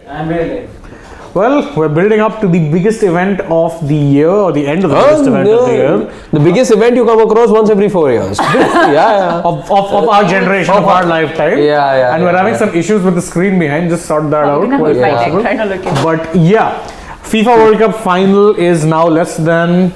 I'm really. Well, we're building up to the biggest event of the year, or the end of the biggest event of the year. The biggest event you come across once every 4 years. yeah. Of our generation, of our lifetime. Yeah. And we're having some issues with the screen behind. Just sort that out. But yeah, FIFA World Cup final is now less than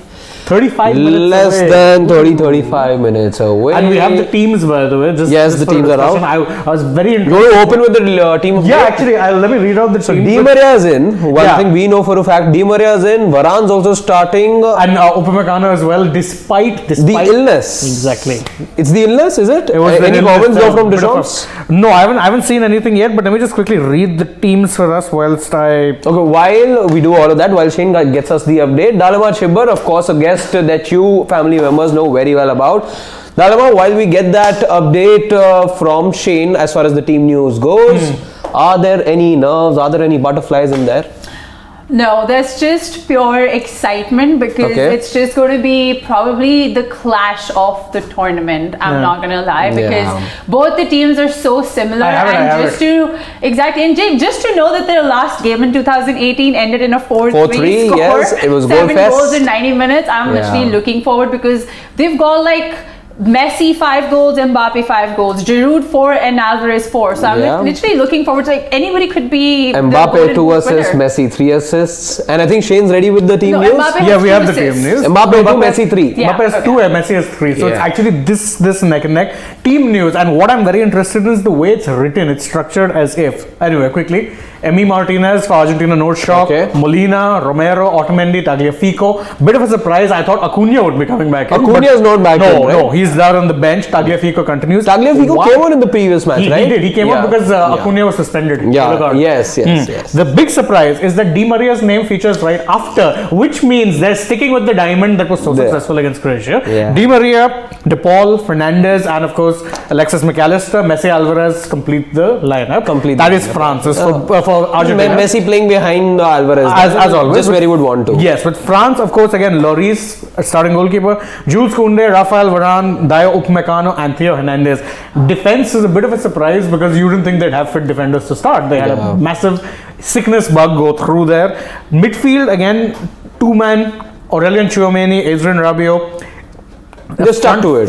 35 minutes Less away. than 35 minutes away. And we have the teams, by the way. Yes, the for teams are discussion. out. I was very You interested. want to open with the team of Yeah, the day? actually, let me read out the teams. Di Maria's in. One thing we know for a fact, Di Maria's in. Varane's also starting. And Upamecano as well, despite The illness. Exactly. It's the illness, is it? It was Any the comments illness, though from bit of Deschamps? No, I haven't seen anything yet. But let me just quickly read the teams for us whilst I. Okay, while we do all of that, while Shane gets us the update, Dalama Chibber, of course, a guest that you family members know very well about. Dalama, while we get that update from Shane as far as the team news goes, are there any nerves, are there any butterflies in there? No, there's just pure excitement because it's just going to be probably the clash of the tournament. I'm not going to lie, because both the teams are so similar. And Jake, just to know that their last game in 2018 ended in a 4-3 score. Yes, it was 7 goal goals in 90 minutes. I'm literally looking forward because they've got like Messi 5 goals, Mbappe 5 goals, Giroud 4 and Alvarez 4. So I'm literally looking forward to, like, anybody could be Mbappe 2 assists, Messi 3 assists, and I think Shane's ready with the team news. We have the team news. Mbappe 2, Messi 3. Mbappe has 2, Messi has 3. So it's actually this neck and neck. Team news, and what I'm very interested in is the way it's written. It's structured as if. Anyway, quickly. Emi Martinez for Argentina, no shock. Molina, Romero, Otamendi, Tagliafico. Bit of a surprise. I thought Acuna would be coming back. Acuna is not back. No, he's there on the bench. Tagliafico continues. Tagliafico came on in the previous match, right? He did. He came on because Acuna was suspended. Yes. The big surprise is that Di Maria's name features right after, which means they're sticking with the diamond that was so successful against Croatia. Di Maria, De Paul, Fernandes, and of course Alexis McAllister, Messi, Alvarez complete the lineup. That is France. For Argentina. Messi playing behind Alvarez as always, just where he would want to. Yes, with France, of course, again Lloris, starting goalkeeper, Jules Koundé, Rafael Varane, Dayo Upamecano, and Theo Hernandez. Defense is a bit of a surprise because you didn't think they'd have fit defenders to start. They had a massive sickness bug go through there. Midfield again, 2-man, Aurelien Tchouameni, Adrien Rabiot. Just stuck to it.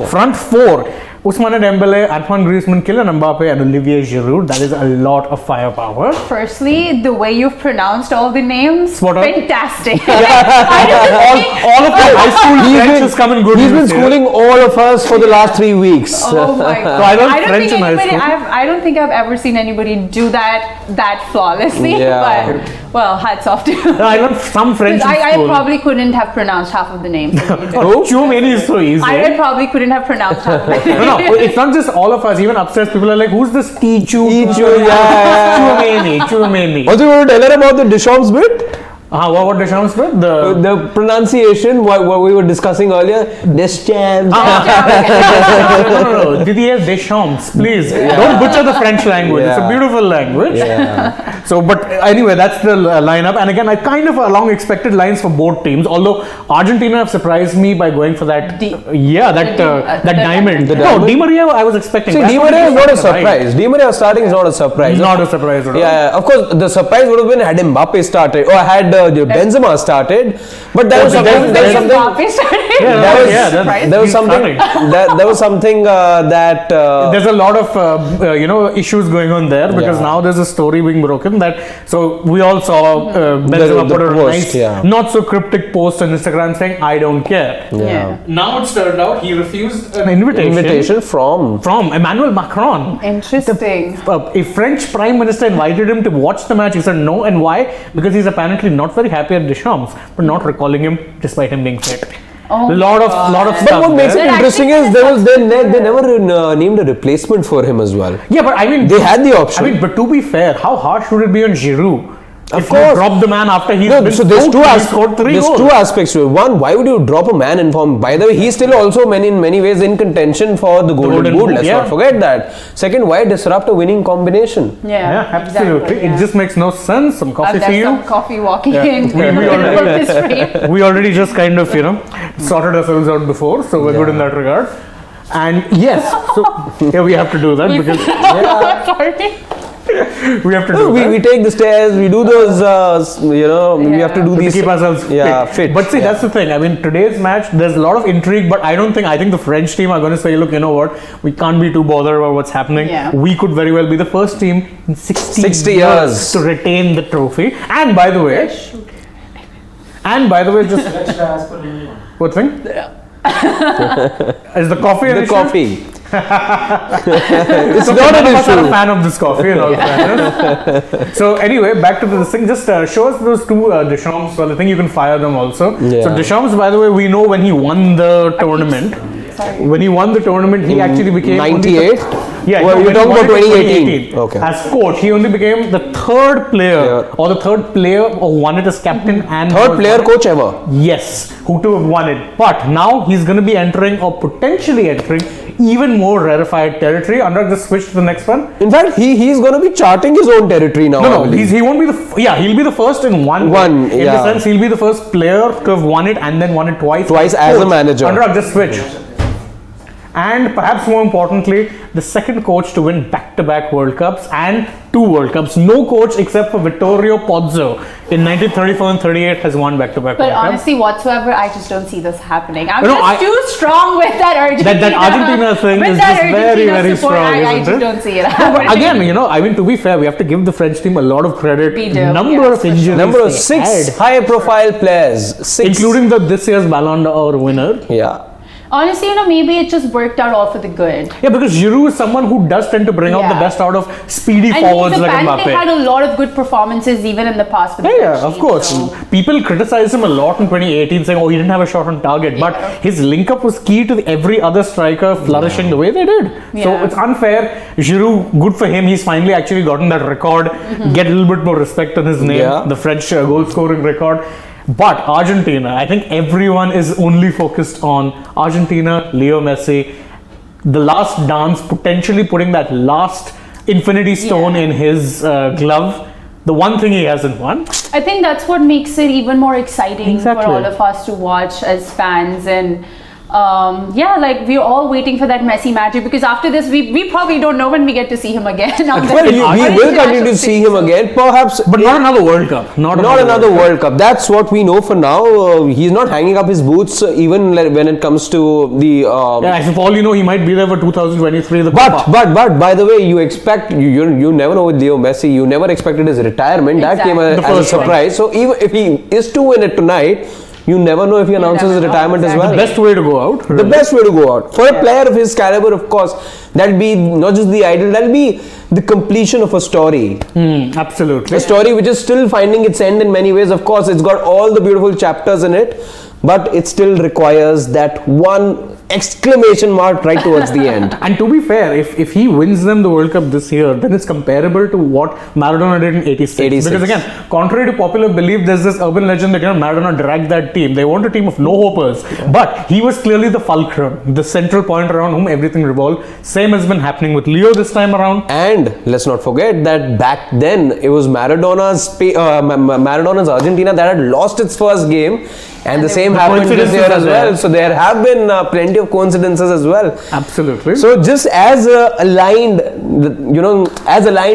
Front four. Ousmane Dembele, Antoine Griezmann, Kylian Mbappe, and Olivier Giroud. That is a lot of firepower. Firstly, the way you've pronounced all the names, fantastic. all of the high school French is coming good. He's been schooling all of us for the last 3 weeks. Oh my god! I don't think I've ever seen anybody do that flawlessly. But well, hats off to you. I learned some French. I probably couldn't have pronounced half of the names. Tchouameni is so easy. I probably couldn't have pronounced half of it. No, it's not just all of us. Even upstairs, people are like, "Who's this Tchouameni?" Also, you want to tell her about the Deschamps bit? What Deschamps bit? The pronunciation, what we were discussing earlier. Deschamps. No. Didier Deschamps, please. Don't butcher the French language. It's a beautiful language. So, but anyway, that's the lineup. And again, I kind of along expected lines for both teams. Although Argentina have surprised me by going for that. That diamond. No, Di Maria, I was expecting. See, Di Maria is not a surprise. Di Maria starting is not a surprise. Not a surprise at all. Yeah, of course, the surprise would have been had Mbappe started or had Benzema started, but there was something. There was something that there's a lot of issues going on there because now there's a story being broken that. So we all saw Benzema put a nice, not so cryptic post on Instagram saying, "I don't care." Now it's turned out he refused an invitation from Emmanuel Macron. Interesting. A French Prime Minister invited him to watch the match. He said no, and why? Because he's apparently not very happy at Deschamps, but not recalling him despite him being fit. Lot of stuff. But what makes it interesting is they never named a replacement for him as well. Yeah, but I mean they had the option. I mean, but to be fair, how harsh would it be on Giroud? Of course, you drop the man after he's so there's two aspects to it. One, why would you drop a man in form? By the way, he's still also in many ways in contention for the Golden Boot. Let's not forget that. Second, why disrupt a winning combination? Yeah, absolutely. Exactly, it just makes no sense. Some coffee for you. Some coffee walking in. We already just kind of sorted ourselves out before, so we're good in that regard. And yes, so we have to do that because. Sorry. We have to do we take the stairs, we do those, we have to do to these. keep ourselves fit. But see, that's the thing. I mean, today's match, there's a lot of intrigue, but I think the French team are going to say, look, you know what, we can't be too bothered about what's happening. Yeah. We could very well be the first team in 60 years to retain the trophy. And by the way, just what thing? Is the coffee an The issue? coffee. It's not an I'm not issue. a fan of this coffee and all fairness. So anyway, back to this thing. Just show us those two Deschamps. Well, I think you can fire them also. Yeah. So Deschamps, by the way, we know when he won the tournament. When he won the tournament, he actually became 98? Yeah, Well, no, you're when he talking won about it in 2018. Okay. As coach, he only became the third player Yeah. or the third player who won it as captain and Third was player won it. coach ever. Yes, who to have won it. But now he's going to be entering or potentially entering even more rarefied territory. Anurag, just switch to the next one. In fact, he's going to be charting his own territory now. I No, believe. he won't be he'll be the first in one. One, in the yeah. sense, he'll be the first player to have won it and then won it twice. Twice as a Coach. manager. Anurag, just switch. And perhaps more importantly, the second coach to win back-to-back World Cups and 2 World Cups. No coach except for Vittorio Pozzo in 1934 and 38 has won back-to-back But World Cups. honestly, whatsoever, I just don't see this happening. I'm No, just too strong with that Argentina. That Argentina thing with is that just very, Argentina very support, strong, I isn't just it? don't see it But happening. again, to be fair, we have to give the French team a lot of credit. We do, Number yes, of for sure. injuries Number they 6 had, high-profile players. 6. including this year's Ballon d'Or winner. Yeah. Honestly, maybe it just worked out all for the good. Yeah, because Giroud is someone who does tend to bring out the Yeah. best out of speedy And forwards he's like apparently had Mbappe. a lot of good performances even in the past. With the Yeah, French of team, course. so- People criticized him a lot in 2018, saying, "Oh, he didn't have a shot on target." But his link-up was key to every other striker flourishing the way they did. So Yeah. it's unfair. Giroud, good for him. He's finally actually gotten that record. Get a little bit more respect on his name. Yeah. The French goal-scoring record. But Argentina, I think everyone is only focused on Argentina, Leo Messi, the last dance, potentially putting that last infinity stone in his glove. The one thing he hasn't won. I think that's what makes it even more exciting Exactly. for all of us to watch as fans. And we're all waiting for that Messi magic, because after this we probably don't know when we get to see him again. Well, we will continue to see him again, perhaps. But not another World Cup. Not Another World Cup. That's what we know for now. He's not hanging up his boots even when it comes to the. Yeah, for all you know, he might be there for 2023. The But Copa. by the way, you expect you never know with Leo Messi. You never expected his retirement. That came Exactly. The as a first one. surprise. So even if he is to win it tonight, you never know if he announces his never know, retirement as exactly. well. Best way to go out. The best way to go out for a player of his caliber, of course, that'll be not just the ideal, that'll be the completion of a story. Absolutely. A story which is still finding its end in many ways. Of course, it's got all the beautiful chapters in it, but it still requires that one exclamation mark right towards the end. And to be fair, if he wins them the World Cup this year, then it's comparable to what Maradona did in 86. 86. Because again, contrary to popular belief, there's this urban legend that Maradona dragged that team. They weren't a team of no hopers, but he was clearly the fulcrum, the central point around whom everything revolved. Same has been happening with Leo this time around. And let's not forget that back then it was Maradona's Argentina that had lost its first game, and the same happened this year as well. So there have been plenty of coincidences as well. Absolutely. So just as aligned,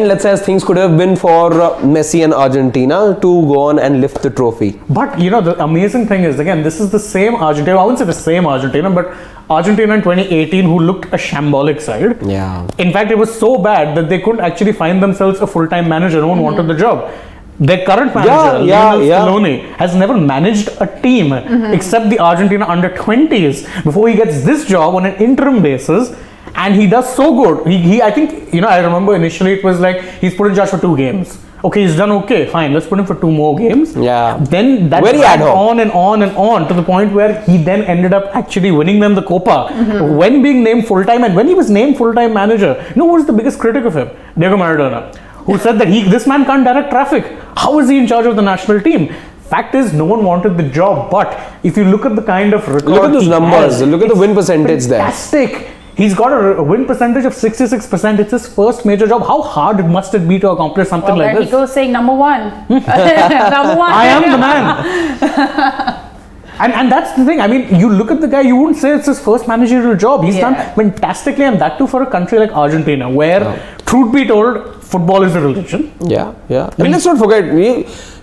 let's say as things could have been for Messi and Argentina to go on and lift the trophy. But the amazing thing is, again, this is the same Argentina. I wouldn't say the same Argentina, but Argentina in 2018 who looked a shambolic side. Yeah. In fact, it was so bad that they couldn't actually find themselves a full-time manager. No one wanted the job. Their current manager, Lionel Scaloni, has never managed a team except the Argentina under 20s before he gets this job on an interim basis. And he does so good. I think, I remember initially it was like he's put in charge for 2 games. Okay, he's done okay, fine, let's put him for 2 more games. Yeah. Then that Very dragged ad hoc. on and on and on to the point where he then ended up actually winning them the Copa when being named full-time. And when he was named full-time manager, who was the biggest critic of him? Diego Maradona, who said that this man can't direct traffic. How is he in charge of the national team? Fact is, no one wanted the job. But if you look at the kind of record, Look at those he numbers. has, Look at the win percentage there. fantastic. He's got a win percentage of 66%. It's his first major job. How hard must it be to accomplish something Well, like there this? he goes saying number one. Number one. I am the man. And that's the thing. I mean, you look at the guy, you wouldn't say it's his first managerial job. He's done fantastically, and that too for a country like Argentina, where, truth be told, football is a religion. Yeah. And let's not forget,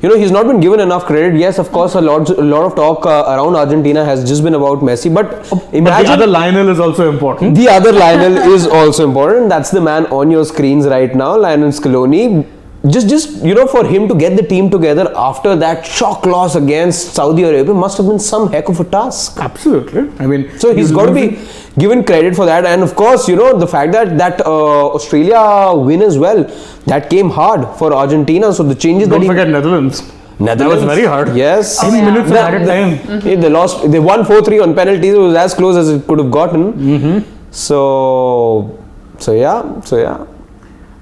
he's not been given enough credit. Yes, of course, a lot of talk around Argentina has just been about Messi, but imagine But the other Lionel is also important. the other Lionel is also important. That's the man on your screens right now, Lionel Scaloni. Just for him to get the team together after that shock loss against Saudi Arabia must have been some heck of a task. Absolutely. I mean, So he's got to be given credit for that, and of course, the fact that Australia win as well, that came hard for Argentina. So the changes don't that forget Netherlands. That was very hard. Yes. 10 minutes of added time. They lost. They won 4-3 on penalties. It was as close as it could have gotten. So yeah.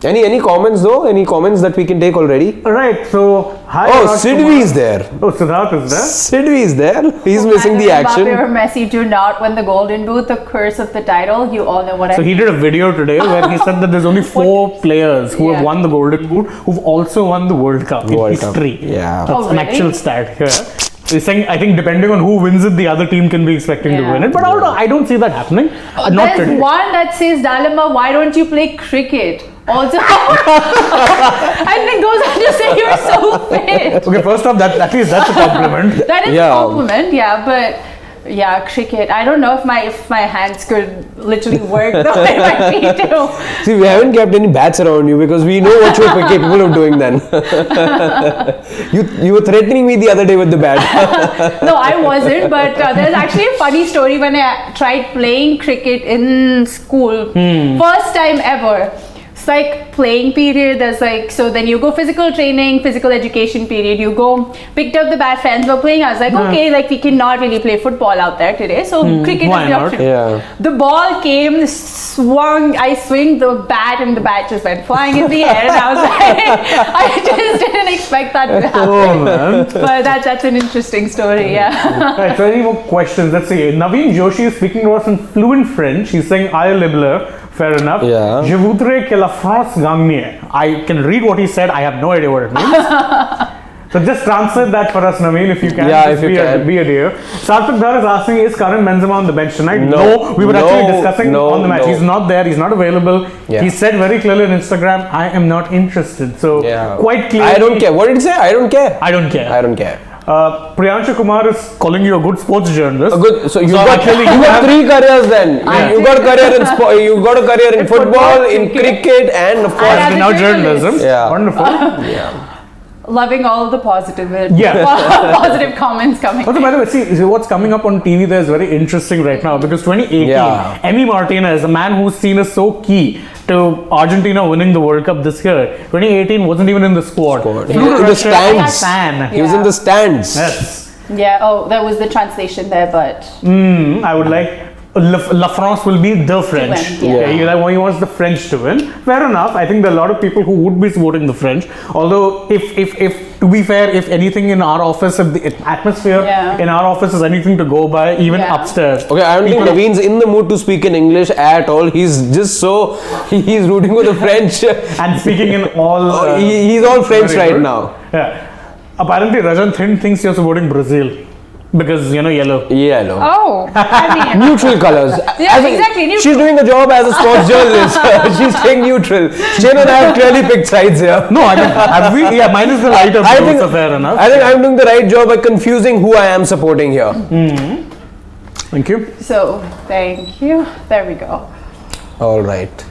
Any comments though? Any comments that we can take already? Right. So, hi. Oh, Raj Sidvi Kumar. is there. Oh, Siddharth is there. Sidvi is there. He's missing the action. Mbappe or Messi do not win the Golden Boot, the curse of the title. You all know what So I he mean. did a video today where he said that there's only 4 players who have Yeah. won the Golden Boot who've also won the World Cup World in Cup. history. Yeah. That's Oh, an really? actual stat here. He's saying, I think depending on who wins it, the other team can be expecting to Yeah. win it. But I don't see that happening. Not There's today. one that says, Dalima, why don't you play cricket? Also, and it goes on to say you're so fit. Okay, first off, at least that's a compliment. That is Yeah. a compliment, yeah, but yeah, cricket. I don't know if my hands could literally work the way my feet do. See, we haven't kept any bats around you because we know what you're capable of doing then. you were threatening me the other day with the bat. No, I wasn't, but there's actually a funny story when I tried playing cricket in school. First time ever. It's like playing period. There's like, so then you go physical training, physical education period. You go, picked up the bat, friends were playing. I was like, okay, like we cannot really play football out there today. So cricket Why is the not? option. Yeah. The ball came, swung, I swing the bat and the bat just went flying in the air. And I was like, I just didn't expect that to happen. Oh, man. But that's an interesting story, yeah. Right, so any more questions? Let's see. Naveen Joshi is speaking to us in fluent French. He's saying, I libler. Fair enough. Yeah. Je voudrais que la France gagne. I can read what he said. I have no idea what it means. So just translate that for us, Naveen, if you can. Yeah, Just if you can. Be a dear. Sarthak Dhar is asking, is Karan Benzema on the bench tonight? No. We were actually discussing No, on the match. no. He's not there. He's not available. Yeah. He said very clearly on Instagram, I am not interested. So quite clearly. I don't care. What did he say? I don't care. I don't care. I don't care. Priyanshu Kumar is calling you a good sports journalist. Good. So you So got actually you you got have- 3 careers then. I You got a think- career in sport. You got a career in football, in cricket, and of I course. have- And now As a journalist. journalism. Yeah. Wonderful. Loving all the positive, Yeah. positive comments coming. Also, by the way, see what's coming up on TV there is very interesting right now because 2018, Yeah. Emi Martinez, a man who's seen as so key to Argentina winning the World Cup this year, 2018 wasn't even in the squad. Flew to In the Russia stands. as a fan. He was in the stands. Yes. Yeah, oh, that was the translation there, but I would like La France will be the French. win, yeah. He wants the French to win. Fair enough. I think there are a lot of people who would be supporting the French. Although, if to be fair, if anything in our office, if the atmosphere Yeah. in our office is anything to go by, even Yeah. upstairs. Okay, I don't think Naveen's in the mood to speak in English at all. He's just so he's rooting for the French. And speaking in all, He's all French very right good. now. Yeah. Apparently, Rajan Thind thinks you're supporting Brazil because yellow. Yellow. oh, I mean, Neutral colors. Yeah, As in, exactly, neutral. She's doing a job as a sports journalist. She's staying neutral. Shane and I have clearly picked sides here. No, I mean, have we? Yeah, mine is the lighter blue, so fair enough. I think I'm doing the right job by confusing who I am supporting here. Thank you. so thank you. There we go. All right.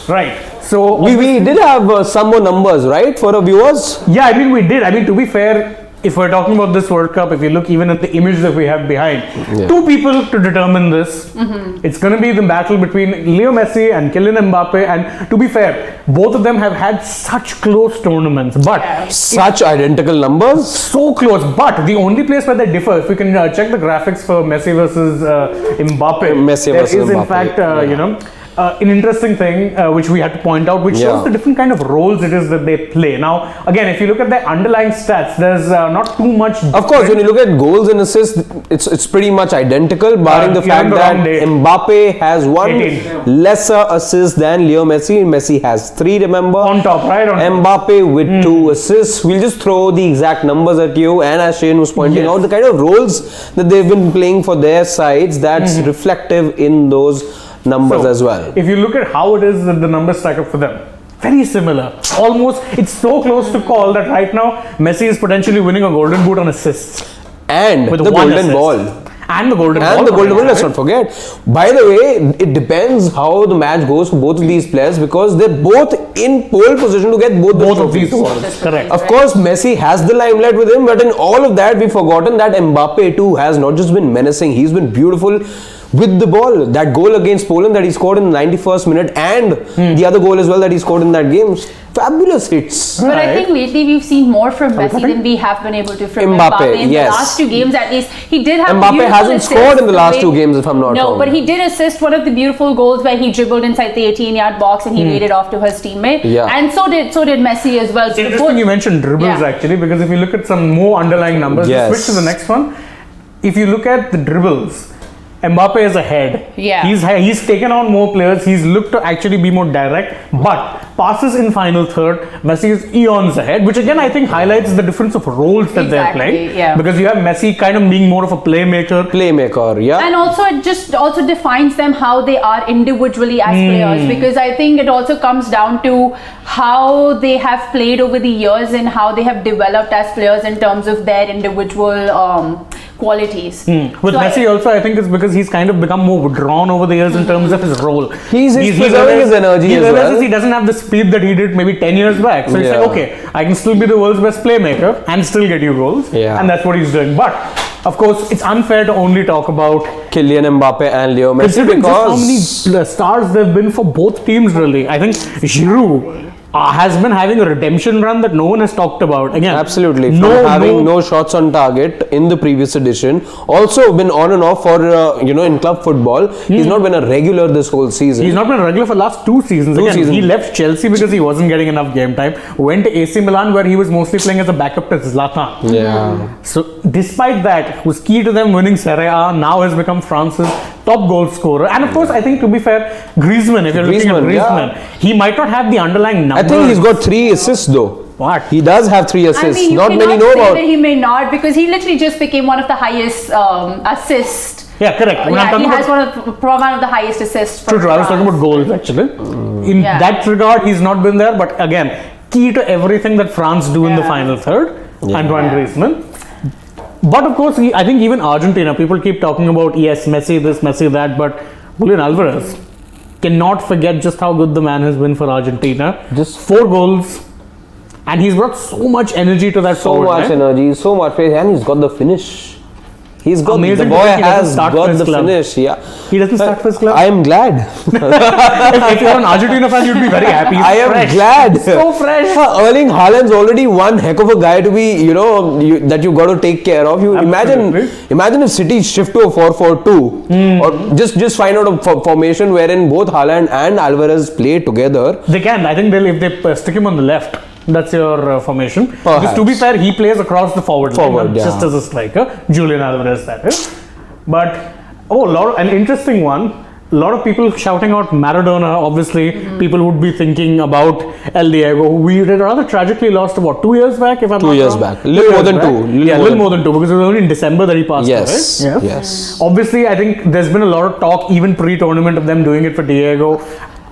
Right. So We did have some more numbers, right, for our viewers? yeah, I mean, we did. I mean, to be fair, if we're talking about this World Cup, if you look even at the image that we have behind, 2 people to determine this. It's going to be the battle between Leo Messi and Kylian Mbappe. And to be fair, both of them have had such close tournaments, but Such identical numbers. so close. But the only place where they differ, if we can check the graphics for Messi versus Mbappe, Messi there versus is in Mbappe, fact, yeah. an interesting thing which we had to point out, which shows the different kind of roles it is that they play. Now, again, if you look at the underlying stats, there's not too much. Of course, when you look at goals and assists, it's pretty much identical, barring the fact that Mbappe has one 18. lesser assist than Leo Messi. Messi has 3, remember? On top, right? Mbappe with 2 assists. We'll just throw the exact numbers at you. And as Shane was pointing out, the kind of roles that they've been playing for their sides, that's reflective in those numbers as well. If you look at how it is that the numbers stack up for them, very similar. Almost, it's so close to call that right now Messi is potentially winning a golden boot on assists. And with the golden assist. ball. And the golden ball. And the golden ball, let's not forget. By the way, it depends how the match goes for both of these players because they're both in pole position to get both of these awards. Correct. Of course, Messi has the limelight with him, but in all of that, we've forgotten that Mbappe too has not just been menacing, he's been beautiful with the ball. That goal against Poland that he scored in the 91st minute and the other goal as well that he scored in that game. Fabulous hits. But I think lately we've seen more from Messi than we have been able to from Mbappe. In the last 2 games at least, he did have Mbappe hasn't scored in the last 2 games if I'm not wrong. No, but he did assist one of the beautiful goals where he dribbled inside the 18-yard box and he laid it off to his teammate. And so did Messi as well. It's interesting you mentioned dribbles actually, because if you look at some more underlying numbers, switch to the next one. If you look at the dribbles, Mbappe is ahead. He's taken on more players. He's looked to actually be more direct. But passes in final third, Messi is eons ahead, which again I think highlights the difference of roles that they're playing. Because you have Messi kind of being more of a playmaker. And also it just also defines them how they are individually as players. Because I think it also comes down to how they have played over the years and how they have developed as players in terms of their individual qualities. With Messi also, I think it's because he's kind of become more withdrawn over the years in terms of his role. He's preserving his energy as well. He doesn't have the speed that he did maybe 10 years back. So he's like, okay, I can still be the world's best playmaker and still get you goals. And that's what he's doing. But of course, it's unfair to only talk about Kylian Mbappe and Leo Messi because how many stars there have been for both teams really. I think Giroud has been having a redemption run that no one has talked about. Again, absolutely. From no shots on target in the previous edition, also been on and off for in club football. He's not been a regular this whole season. He's not been a regular for the last 2 seasons. He left Chelsea because he wasn't getting enough game time. Went to AC Milan where he was mostly playing as a backup to Zlatan. So despite that, was key to them winning Serie A. Now has become France's top goal scorer. And of course, I think to be fair, Griezmann, if you're looking at Griezmann, he might not have the underlying numbers. I think he's got 3 assists though. What? He does have 3 assists. I mean, not many know about. That he may not, because he literally just became one of the highest assists. Yeah, correct. He has one of the highest assists. True. I was talking about goals actually. In that regard, he's not been there. But again, key to everything that France do in the final third, Antoine Griezmann. But of course, I think even Argentina, people keep talking about Messi this, Messi that, but Julian Alvarez cannot forget just how good the man has been for Argentina. Just 4 goals, and he's brought so much energy to that so much energy, so much faith, and he's got the finish. He's got amazing. The boy has got the finish. He doesn't start for his club. I am glad. if you're an Argentina fan, you'd be very happy. I am glad. So fresh. Erling Haaland's already one heck of a guy to be, that you got to take care of. You imagine if City shift to a 4-4-2 or just find out a formation wherein both Haaland and Alvarez play together. They can. I think if they stick him on the left. That's your formation. Because to be fair, he plays across the forward line, just as a striker. Julian Alvarez, that is. But an interesting one. A lot of people shouting out Maradona. Obviously, people would be thinking about El Diego. We rather tragically lost about 2 years back, if I'm not wrong. 2 years back. A little more than 2. Little more than 2, because it was only in December that he passed away. Yes. Obviously, I think there's been a lot of talk, even pre-tournament, of them doing it for Diego.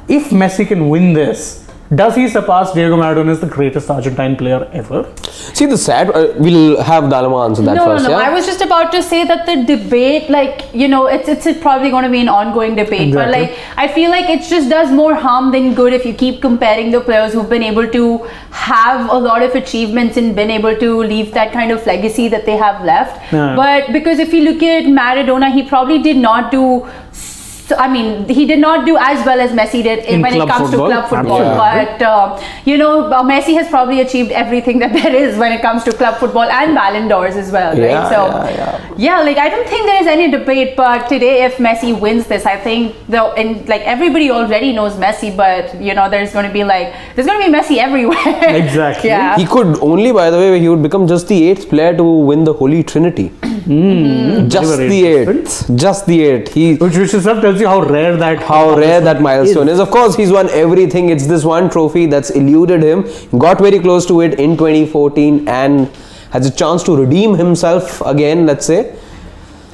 If Messi can win this, does he surpass Diego Maradona as the greatest Argentine player ever? See, the sad, we'll have Dalma answer that first. No. I was just about to say that the debate, it's probably going to be an ongoing debate. But I feel like it just does more harm than good if you keep comparing the players who've been able to have a lot of achievements and been able to leave that kind of legacy that they have left. But because if you look at Maradona, he probably did not do So, I mean, he did not do as well as Messi did when it comes to club football. Absolutely. But, Messi has probably achieved everything that there is when it comes to club football and Ballon d'Ors as well, right? I don't think there is any debate. But today, if Messi wins this, I think, everybody already knows Messi, but, there's going to be Messi everywhere. Exactly. Yeah. He could only, by the way, he would become just the 8th player to win the Holy Trinity. Just the 8th. Just the 8th. Which itself tells you how rare that milestone is. Of course, he's won everything. It's this one trophy that's eluded him. Got very close to it in 2014 and has a chance to redeem himself again, let's say.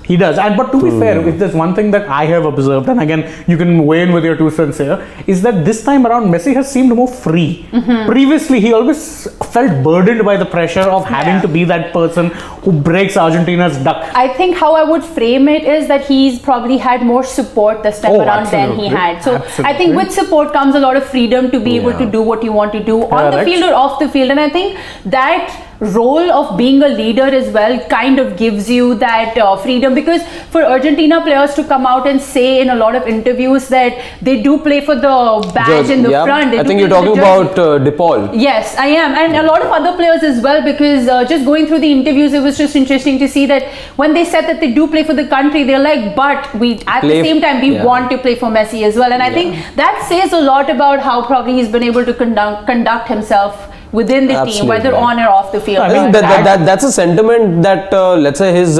He does. But to be fair, if there's one thing that I have observed, and again, you can weigh in with your 2 cents here, is that this time around, Messi has seemed more free. Previously, he always felt burdened by the pressure of having to be that person who breaks Argentina's duck. I think how I would frame it is that he's probably had more support this time around than he had. So I think with support comes a lot of freedom to be able to do what you want to do on the field or off the field. And I think that role of being a leader as well kind of gives you that freedom, because for Argentina players to come out and say in a lot of interviews that they do play for the badge in the front. I think you're talking about De Paul. Yes, I am, and a lot of other players as well, because just going through the interviews, it was just interesting to see that when they said that they do play for the country, they're like, but we at the same time we want to play for Messi as well. And I think that says a lot about how probably he's been able to conduct himself within the team, whether on or off the field. I think that's a sentiment that let's say his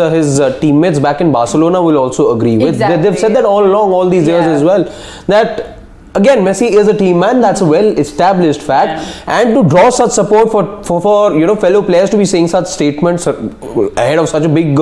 teammates back in Barcelona will also agree with. They've said that all along, all these years as well, that again, Messi is a team man. That's a well-established fact, and to draw such support for fellow players to be saying such statements ahead of such a big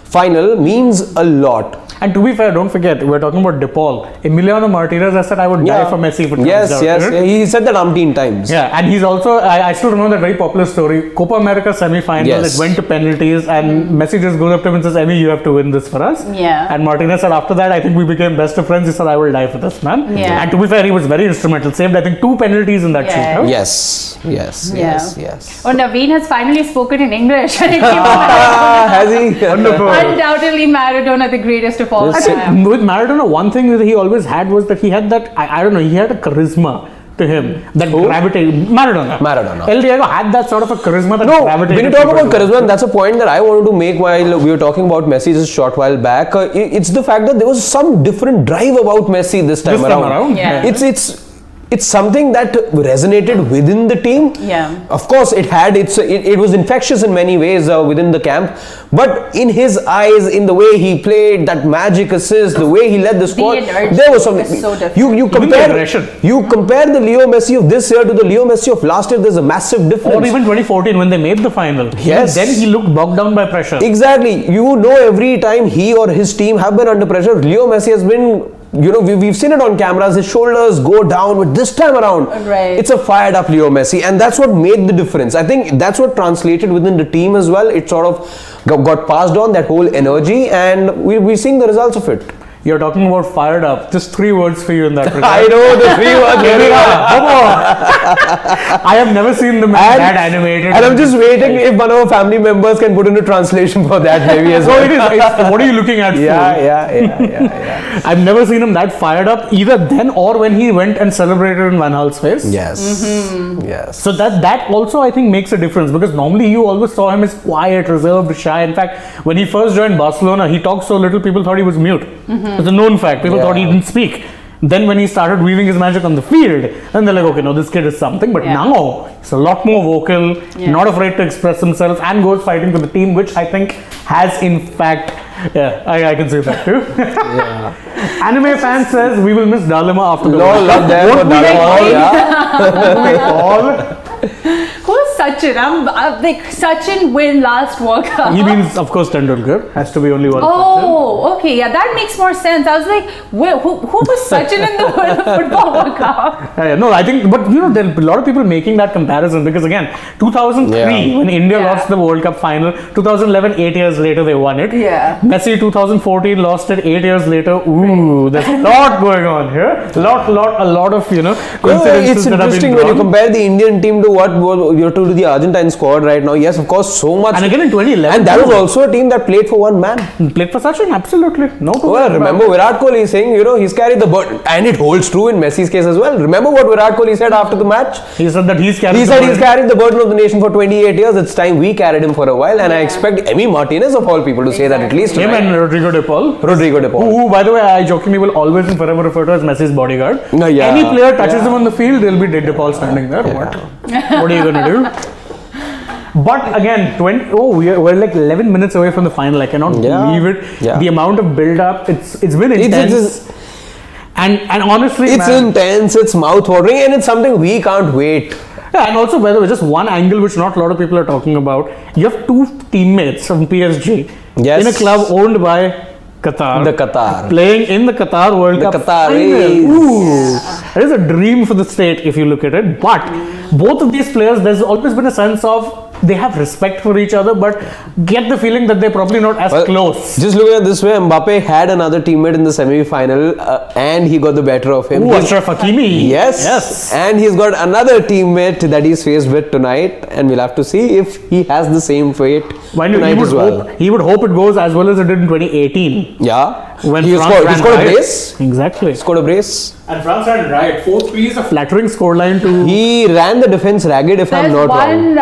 final means a lot. And to be fair, don't forget, we're talking about De Paul. Emiliano Martinez has said, I would die for Messi if it comes out. He said that umpteen times. Yeah, and he's also, I still remember that very popular story, Copa America semi-final, it went to penalties, and Messi just goes up to him and says, Emi, you have to win this for us. Yeah. And Martinez said, after that, I think we became best of friends. He said, I will die for this, man. Yeah. And to be fair, he was very instrumental. Saved, I think, 2 penalties in that shootout. Yes. Oh, Naveen has finally spoken in English. Has he? Wonderful. Undoubtedly Maradona, the greatest of all I time. think with Maradona, one thing that he always had was that he had that, I don't know, he had a charisma to him that gravitated. Maradona. El Diego had that sort of a charisma that gravitated. When you talk about charisma, and that's a point that I wanted to make while we were talking about Messi just a short while back. It's the fact that there was some different drive about Messi this time around. Yeah. It's something that resonated within the team. Yeah. Of course, it was infectious in many ways within the camp. But in his eyes, in the way he played, that magic assist, the way he led the squad, there was something. So you compare the Leo Messi of this year to the Leo Messi of last year. There's a massive difference. Or even 2014 when they made the final. Yes. Then he looked bogged down by pressure. Exactly. Every time he or his team have been under pressure, Leo Messi has been. We've seen it on cameras, his shoulders go down, but this time around, it's a fired up Leo Messi, and that's what made the difference. I think that's what translated within the team as well. It sort of got passed on, that whole energy, and we're seeing the results of it. You're talking about fired up. Just 3 words for you in that regard. I know the 3 words. I have never seen them that animated. And I'm just waiting if one of our family members can put in a translation for that maybe as well. So it is. What are you looking at? Yeah. I've never seen him that fired up either then or when he went and celebrated in Van Gaal's face. Yes. Yes. So that also I think makes a difference, because normally you always saw him as quiet, reserved, shy. In fact, when he first joined Barcelona, he talked so little people thought he was mute. It's a known fact. People thought he didn't speak. Then when he started weaving his magic on the field, then they're like, okay, no, this kid is something. But now he's a lot more vocal, not afraid to express himself, and goes fighting for the team, which I think has in fact, I can say that too. Anime fan says we will miss Dalima after the Lord, love them for Dalima. Who's Sachin? I'm like, Sachin win last World Cup. He means, of course, Tendulkar. Has to be only one. Oh, okay. Yeah, that makes more sense. I was like, who was Sachin in the football World Cup? No, I think, but there are a lot of people making that comparison, because again, 2003 when India lost the World Cup final, 2011, 8 years later they won it. Yeah. Messi 2014 lost it 8 years later. Ooh, there's a lot going on here. A lot of coincidences. It's interesting when you compare the Indian team to to the Argentine squad right now, yes, of course, so much. And again in 2011. And that was also a team that played for one man. Played for Sachin, absolutely. No Well, question remember about it. Virat Kohli saying, he's carried the burden. And it holds true in Messi's case as well. Remember what Virat Kohli said after the match? He said that he's carrying He said he's carried the burden of the nation for 28 years. It's time we carried him for a while. And I expect Emi Martinez of all people to say that at least him tonight. and Rodrigo de Paul. Rodrigo de Paul. Who, by the way, I jokingly will always and forever refer to as Messi's bodyguard. Yeah. Any player touches him on the field, there'll be De Paul standing there. What are you gonna do? But again, we're like 11 minutes away from the final. I cannot believe it. Yeah. The amount of build-up, it's been intense. And honestly, It's intense, it's mouth-watering, and it's something we can't wait. Yeah, and also, by the way, just one angle which not a lot of people are talking about. You have two teammates from PSG in a club owned by Qatar. The Qatar. Playing in the Qatar World Cup. Qataris. Ooh, it is a dream for the state if you look at it. But both of these players, there's always been a sense of they have respect for each other, but get the feeling that they're probably not as close. Just look at it this way, Mbappe had another teammate in the semi-final and he got the better of him. Ashraf Hakimi. Yes. And he's got another teammate that he's faced with tonight, and we'll have to see if he has the same fate tonight as well. He would hope it goes as well as it did in 2018. Yeah. When he France scored a brace. Exactly. Scored a brace. And France ran right. 4-3 is a flattering scoreline to... He ran the defense ragged, if I'm not wrong.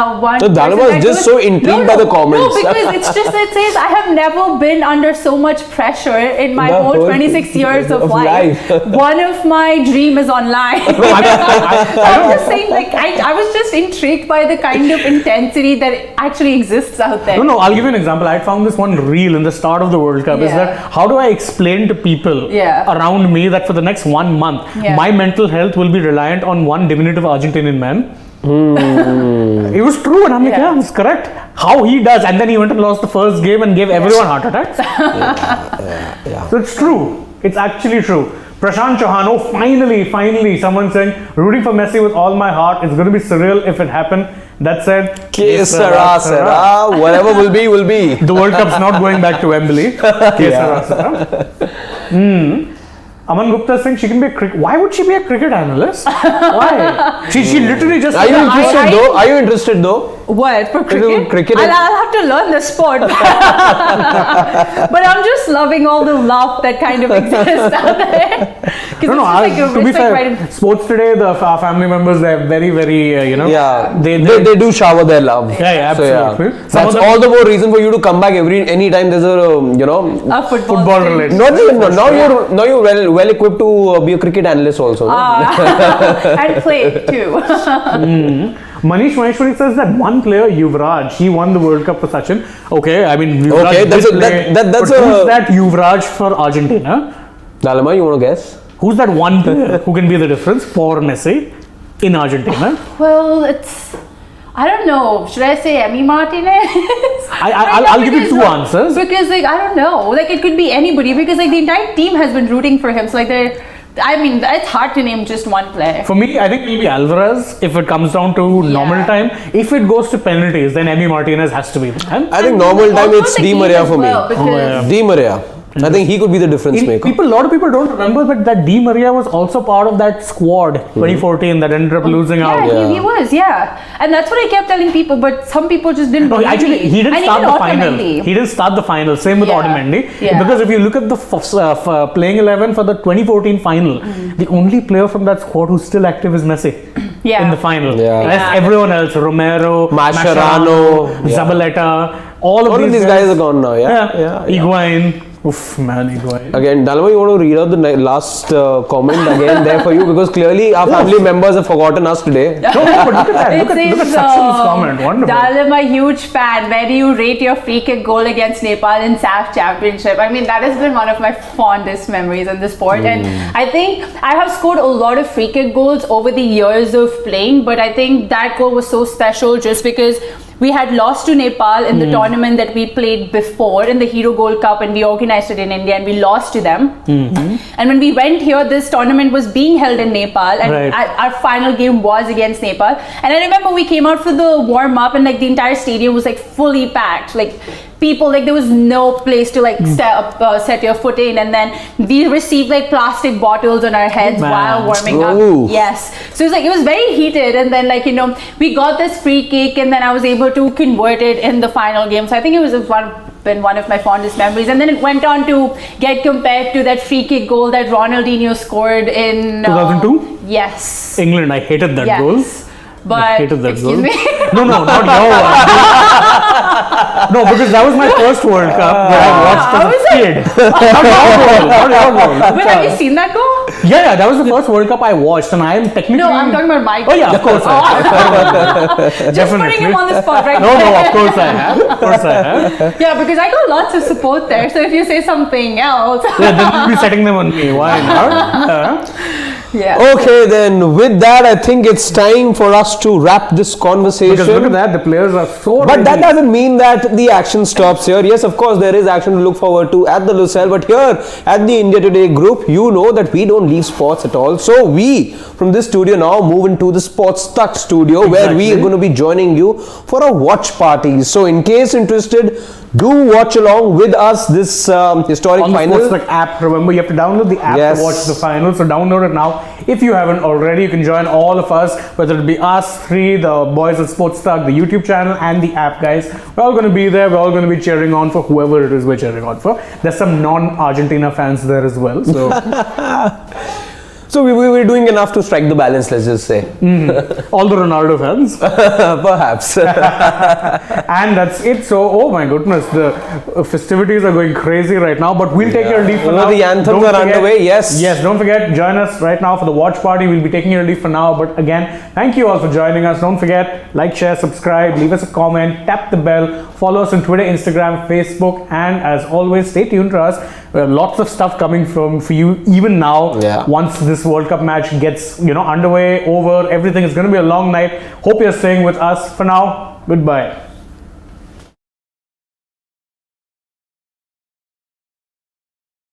One So Dalma is just so intrigued by the comments. No, because it's just it says I have never been under so much pressure in my whole 26 years of life. One of my dream is online. I'm just saying, like, I was just intrigued by the kind of intensity that actually exists out there. No, I'll give you an example. I found this one reel in the start of the World Cup. Is that how do I explain to people around me that for the next 1 month, my mental health will be reliant on one diminutive Argentinian man? It was true, and I'm like, yeah, it's correct. How he does, and then he went and lost the first game and gave everyone heart attacks. So it's true. It's actually true. Prashant Chauhan, finally, someone saying, rooting for Messi with all my heart. It's going to be surreal if it happened. That said, Que sera, sera. Whatever will be, will be. The World Cup's not going back to Wembley. Que sera, sera. Aman Gupta is saying she can be a cricket. Why would she be a cricket analyst? Why? She literally just. Are you interested though? What, for cricket? I'll have to learn the sport. But I'm just loving all the love that kind of exists out there. To be fair, Sports Today, our family members, they're very, very, they do shower their love. Yeah, absolutely. So, that's all the more reason for you to come back anytime there's a football related. Not even now you're well equipped to be a cricket analyst also. And play too. Manish Maheshwari says that one player, Yuvraj, he won the World Cup for Sachin. Okay, I mean, Yuvraj who's that Yuvraj for Argentina? Dalma, you want to guess? Who's that one player who can be the difference for Messi in Argentina? Well, I don't know. Should I say Emi Martinez? I'll give you two answers. Because I don't know. It could be anybody because the entire team has been rooting for him. So it's hard to name just one player. For me, I think maybe Alvarez, if it comes down to normal time. If it goes to penalties, then Emi Martinez has to be the man. I think normal time it's Di Maria for me. Di Maria. I think he could be the difference maker. A lot of people don't remember that Di Maria was also part of that squad 2014 that ended up losing out. He was, and that's what I kept telling people. But some people just didn't. No, actually, he didn't start the final. He didn't start the final. Same with Otamendi. Because if you look at the playing 11 for the 2014 final, the only player from that squad who's still active is Messi. In the final. Everyone else, Romero, Mascherano, Zabaleta, all of these guys are gone now. Higuain. Oof, man, Higuain. Again, Dalma, you want to read out the last comment again there for you because clearly our family members have forgotten us today. No, but look at that. Look at Sachin's comment. Wonderful. Dalma, huge fan. Where do you rate your free kick goal against Nepal in SAF Championship? I mean, that has been one of my fondest memories in the sport. And I think I have scored a lot of free kick goals over the years of playing, but I think that goal was so special just because we had lost to Nepal in the tournament that we played before in the Hero Gold Cup, and we organized it in India and we lost to them. And when we went here, this tournament was being held in Nepal, and our final game was against Nepal. And I remember we came out for the warm up and the entire stadium was fully packed. people, like there was no place to like set your foot in, and then we received like plastic bottles on our heads while warming Ooh. up. Yes, so it was very heated, and then like we got this free kick, and then I was able to convert it in the final game. So I think it was been one of my fondest memories, and then it went on to get compared to that free kick goal that Ronaldinho scored in 2002. Yes, England. I hated that goal. But I hated that excuse goal. me. No, not your one. No, because that was my first World Cup where I watched as a kid. Not your goal. But have you seen that goal? Yeah, that was the first World Cup I watched, and I am technically. No, I'm talking about Mike. Oh yeah, of course. Just putting him on the spot right No, now. of course I have. Of course I have. Yeah, because I got lots of support there. So if you say something else, Yeah, then you'll be setting them on me. Why not? yeah. Okay, then with that, I think it's time for us to wrap this conversation. Because look at that, the players are so. But that ready. doesn't mean that the action stops here. Yes, of course, there is action to look forward to at the Lucelle. But here at the India Today group, you know that we don't leave sports at all. So we, from this studio now, move into the Sports Touch studio where we are going to be joining you for a watch party. So in case interested, do watch along with us this historic on the final. Sportstek app. Remember, you have to download the app Yes. to watch the final. So download it now. If you haven't already, you can join all of us, whether it be us three, the boys at Sportstek, the YouTube channel, and the app guys. We're all going to be there. We're all going to be cheering on for whoever it is we're cheering on for. There's some non-Argentina fans there as well. So So we were doing enough to strike the balance, let's just say. all the Ronaldo fans. Perhaps. And that's it. So, oh my goodness, the festivities are going crazy right now. But we'll take your leave for now. The anthems Don't are forget- underway, yes. Yes, don't forget, join us right now for the watch party. We'll be taking your leave for now. But again, thank you all for joining us. Don't forget, like, share, subscribe, leave us a comment, tap the bell, follow us on Twitter, Instagram, Facebook, and as always, stay tuned to us. We have lots of stuff coming for you even now. Yeah. Once this World Cup match gets underway, over, everything is going to be a long night. Hope you're staying with us. For now, goodbye.